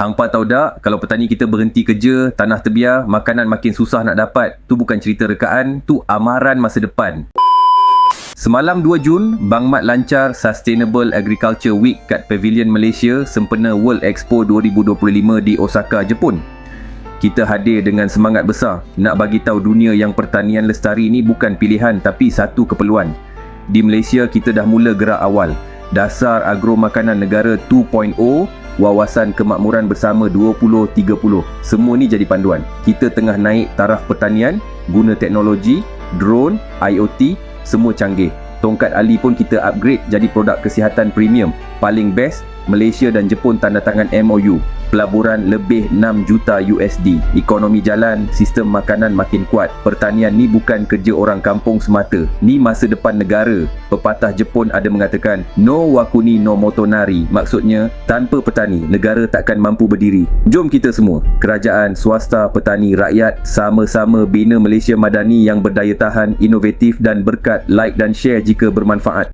Hangpa tahu tak, kalau petani kita berhenti kerja, tanah terbiar, makanan makin susah nak dapat. Tu bukan cerita rekaan, tu amaran masa depan. Semalam 2 Jun, Bang Mat lancar Sustainable Agriculture Week kat Pavilion Malaysia sempena World Expo 2025 di Osaka, Jepun. Kita hadir dengan semangat besar nak bagi tahu dunia yang pertanian lestari ni bukan pilihan tapi satu keperluan. Di Malaysia kita dah mula gerak awal. Dasar Agro Makanan Negara 2.0, Wawasan Kemakmuran Bersama 2030. Semua ni jadi panduan. Kita tengah naik taraf pertanian, guna teknologi, drone, IoT, semua canggih. Tongkat Ali pun kita upgrade jadi produk kesihatan premium. Paling best, Malaysia dan Jepun tanda tangan MOU. Pelaburan lebih 6 juta USD. Ekonomi jalan, sistem makanan makin kuat. Pertanian ni bukan kerja orang kampung semata. Ni masa depan negara. Pepatah Jepun ada mengatakan, no wakuni no motonari. Maksudnya, tanpa petani, negara takkan mampu berdiri. Jom kita semua, kerajaan, swasta, petani, rakyat, sama-sama bina Malaysia Madani yang berdaya tahan, inovatif dan berkat. Like dan share jika bermanfaat.